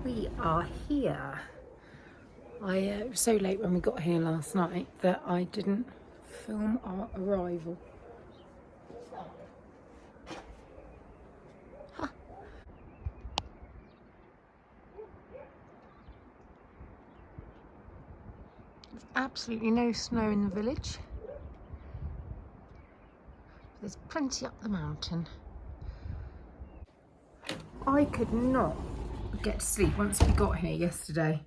We are here. It was so late when we got here last night that I didn't film our arrival. Huh. There's absolutely no snow in the village. There's plenty up the mountain. I could not get to sleep once we got here yesterday.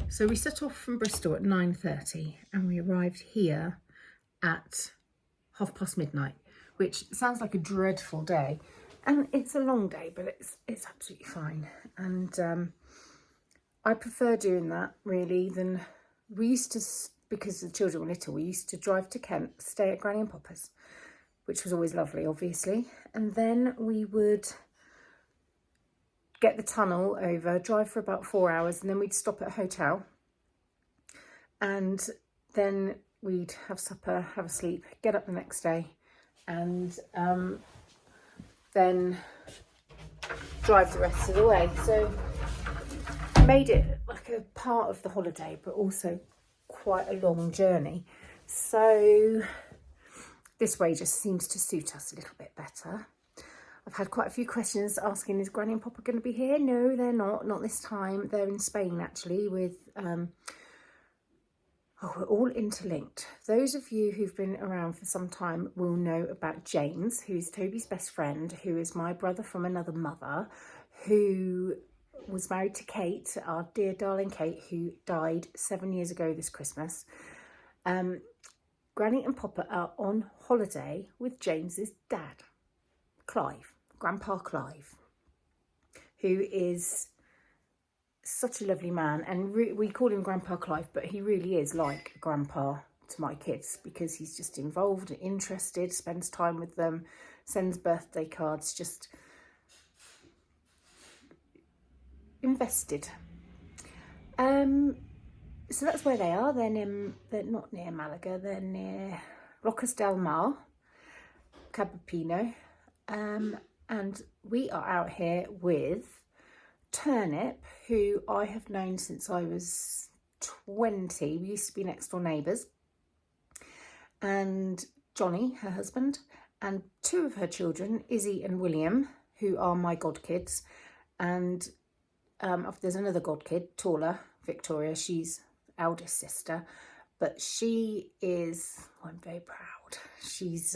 So we set off from Bristol at 9:30 and we arrived here at midnight, which sounds like a dreadful day. And it's a long day, but it's absolutely fine. And I prefer doing that really than we used to, because the children were little, we used to drive to Kent, stay at Granny and Papa's, which was always lovely, obviously. And then we would get the tunnel over, drive for about 4 hours, and then we'd stop at a hotel. And then we'd have supper, have a sleep, get up the next day, and then drive the rest of the way. So I made it like a part of the holiday, but also quite a long journey. So this way just seems to suit us a little bit better. I've had quite a few questions asking, is Granny and Papa going to be here? No, they're not this time. They're in Spain actually with, we're all interlinked. Those of you who've been around for some time will know about James, who's Toby's best friend, who is my brother from another mother, who was married to Kate, our dear darling Kate, who died 7 years ago this Christmas. Granny and Papa are on holiday with James's dad, Clive. Grandpa Clive, who is such a lovely man, and we call him Grandpa Clive, but he really is like a grandpa to my kids because he's just involved, interested, spends time with them, sends birthday cards, just invested. So that's where they are. They're not near Malaga, they're near Rocas del Mar, Cabapino. And we are out here with Turnip, who I have known since I was 20. We used to be next door neighbours. And Johnny, her husband, and two of her children, Izzy and William, who are my godkids. And there's another godkid, Torla, Victoria. She's eldest sister, but she is, I'm very proud. She's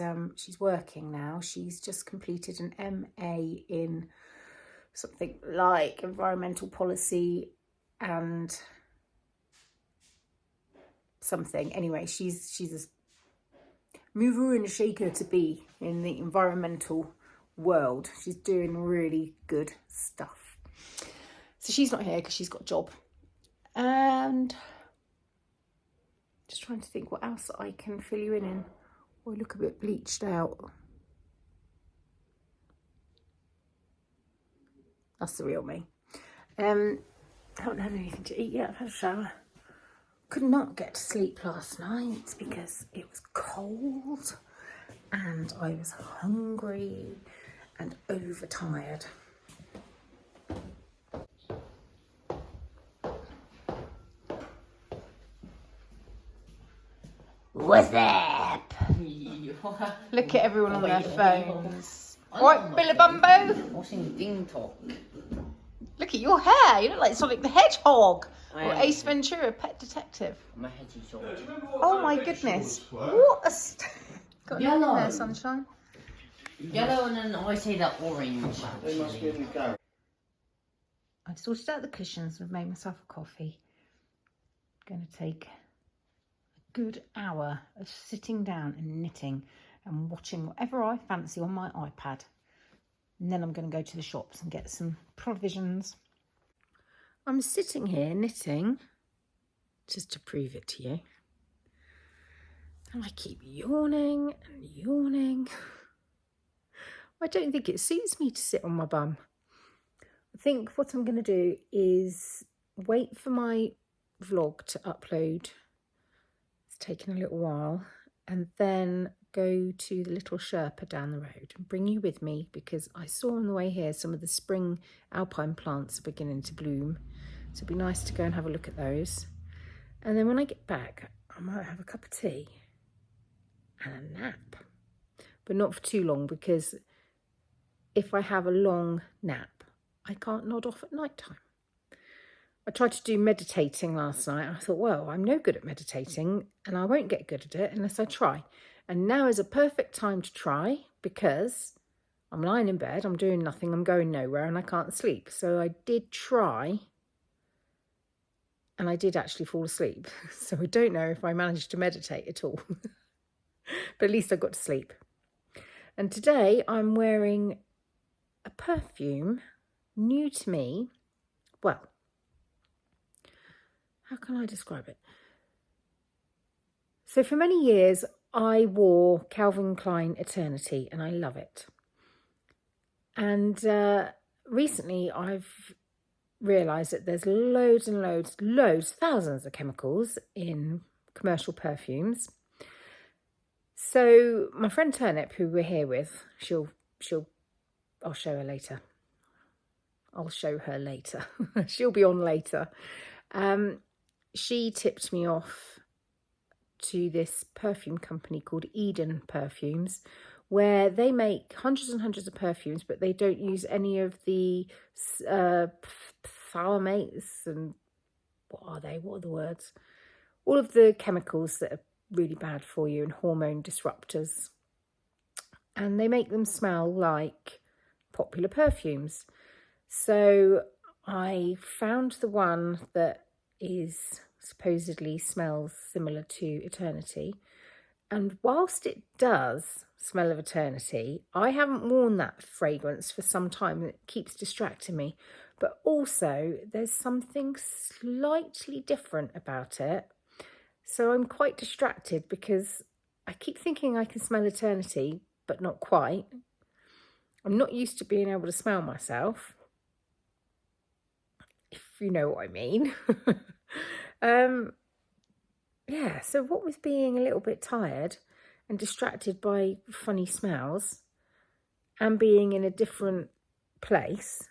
working now. She's just completed an MA in something like environmental policy and something. Anyway, she's a mover and a shaker to be in the environmental world. She's doing really good stuff. So she's not here because she's got a job. And just trying to think what else I can fill you in. Oh, I look a bit bleached out. That's the real me. I haven't had anything to eat yet. I've had a shower. Could not get to sleep last night because it was cold and I was hungry and overtired. What's up? Look at everyone on their phones. Right, Billabumbo? Watching Ding Talk. Look at your hair. You look like Sonic the Hedgehog or Ace Ventura, Pet Detective. My head's short. Oh my goodness. What a... Got nothing Yellow. there, sunshine. Yellow and then I say that orange. They must be in the garage. I've sorted out the cushions and made myself a coffee. Going to take a good hour of sitting down and knitting and watching whatever I fancy on my iPad. And then I'm going to go to the shops and get some provisions. I'm sitting here knitting just to prove it to you. And I keep yawning and yawning. I don't think it suits me to sit on my bum. I think what I'm going to do is wait for my vlog to upload. It's taken a little while. And then go to the little Sherpa down the road and bring you with me, because I saw on the way here some of the spring alpine plants are beginning to bloom. So it'd be nice to go and have a look at those. And then when I get back, I might have a cup of tea and a nap. But not for too long, because if I have a long nap, I can't nod off at night time. I tried to do meditating last night. I thought, well, I'm no good at meditating and I won't get good at it unless I try. And now is a perfect time to try, because I'm lying in bed, I'm doing nothing, I'm going nowhere and I can't sleep. So I did try, and I did actually fall asleep. So I don't know if I managed to meditate at all. But at least I got to sleep. And today I'm wearing a perfume new to me. Well, how can I describe it? So for many years, I wore Calvin Klein Eternity, and I love it. And recently I've realised that there's loads and loads, thousands of chemicals in commercial perfumes. So my friend Turnip, who we're here with, I'll show her later. I'll show her later. She'll be on later. She tipped me off to this perfume company called Eden Perfumes, where they make hundreds and hundreds of perfumes, but they don't use any of the phthalates and what are the words? All of the chemicals that are really bad for you and hormone disruptors. And they make them smell like popular perfumes. So I found the one that is supposedly smells similar to Eternity. And whilst it does smell of Eternity, I haven't worn that fragrance for some time. It keeps distracting me. But also there's something slightly different about it. So I'm quite distracted because I keep thinking I can smell Eternity, but not quite. I'm not used to being able to smell myself, if you know what I mean. Yeah, so what with being a little bit tired and distracted by funny smells and being in a different place,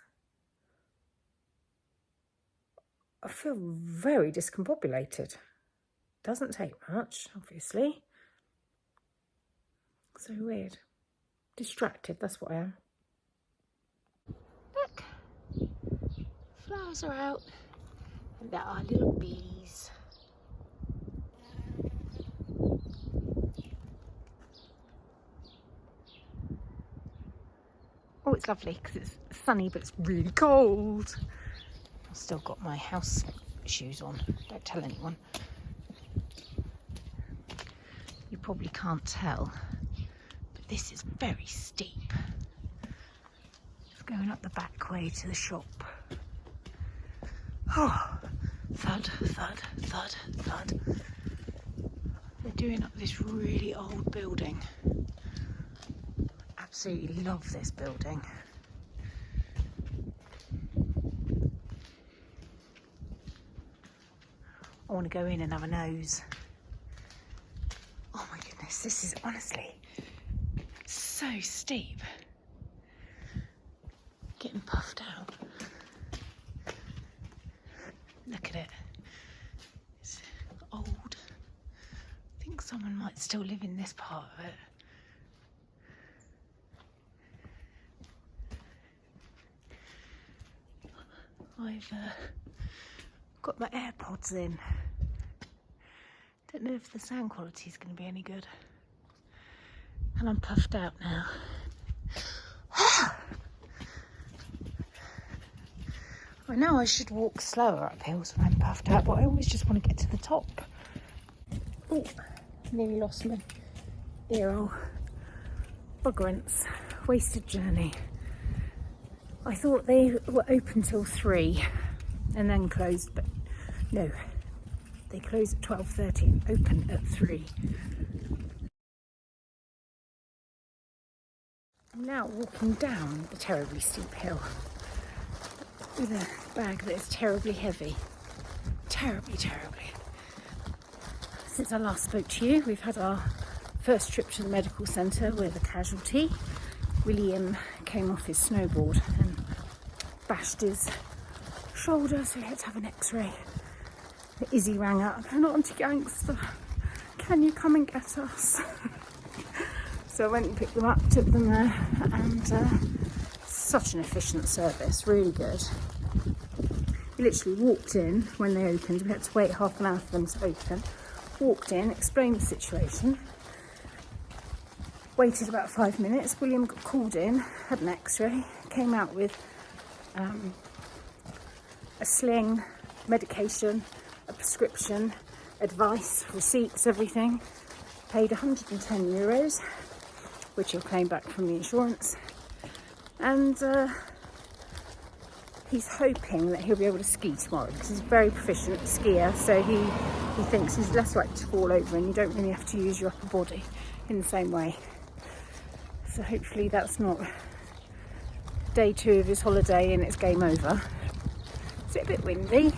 I feel very discombobulated. Doesn't take much, obviously. So weird. Distracted, that's what I am. Look, flowers are out and there are little bees. Oh, it's lovely because it's sunny, but it's really cold. I've still got my house shoes on. Don't tell anyone. You probably can't tell, but this is very steep. It's going up the back way to the shop. Oh, thud, thud, thud, thud. They're doing up this really old building. Absolutely love this building. I want to go in and have a nose. Oh my goodness, this is honestly so steep. Getting puffed out. Look at it. It's old. I think someone might still live in this part of it. I've got my AirPods in. Don't know if the sound quality is going to be any good. And I'm puffed out now. I know I should walk slower up hills when I'm puffed out, but I always just want to get to the top. Oh, nearly lost my ear hole. Buggerance. Wasted journey. I thought they were open till 3 and then closed, but no. They close at 12:30 and open at 3. I'm now walking down a terribly steep hill with a bag that is terribly heavy. Terribly. Since I last spoke to you, we've had our First trip to the medical centre with a casualty. William came off his snowboard and bashed his shoulder, so he had to have an x-ray. Izzy rang up, and Auntie Gangster, can you come and get us? So I went and picked them up, took them there, and such an efficient service, really good. We literally walked in when they opened. We had to wait half an hour for them to open. Walked in, explained the situation. Waited about 5 minutes. William got called in, had an x-ray, came out with a sling, medication, a prescription, advice, receipts, everything. Paid €110, which he'll claim back from the insurance. And he's hoping that he'll be able to ski tomorrow because he's a very proficient skier, so he thinks he's less likely to fall over and you don't really have to use your upper body in the same way. So hopefully that's not day 2 of his holiday and it's game over. Is it a bit windy?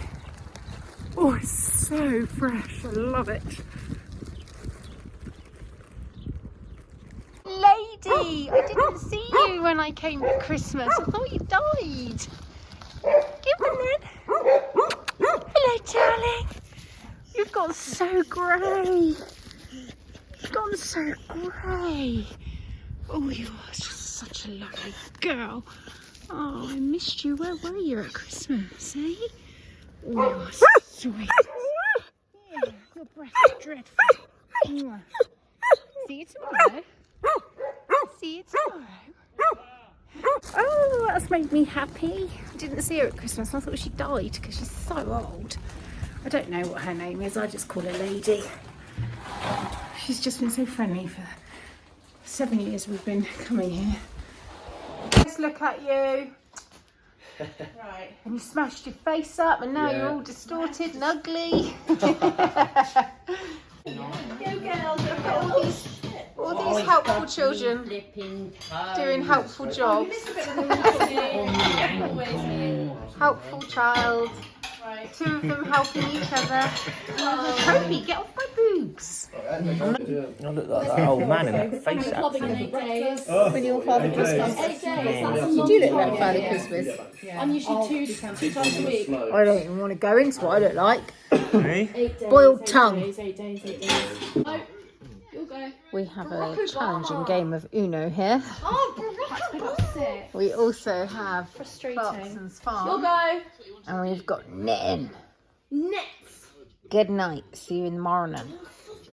Oh, it's so fresh, I love it. Lady, I didn't see you when I came at Christmas. I thought you died. Give him in. Hello, darling. You've got so grey. You've gotten so grey. Oh, you are just such a lovely girl. Oh, I missed you. Where were you at Christmas, eh? Oh, you are sweet. Yeah, your breath is dreadful. Mwah. See you tomorrow. See you tomorrow. Oh, that's made me happy. I didn't see her at Christmas. I thought she died because she's so old. I don't know what her name is. I just call her Lady. She's just been so friendly for 7 years we've been coming here. Let's look at you. Right. And you smashed your face up and now you're all distorted and ugly. Go girls, look at all these helpful children doing helpful jobs. Helpful child. Right. 2 of them helping each other. Toby, get off my boobs. I look like that old man in that face actually. When your Father Christmas. 8 days. You do look like Father Christmas. I'm usually 2 times a week. I don't even want to go into what I look like. Really? 8 days. Boiled tongue. 8 days. Oh, you'll go. We have a challenging game of Uno here. Sick. We also have Frustrating. Clarkson's You'll Farm. go. And we've got knitting. Next. Good night. See you in the morning.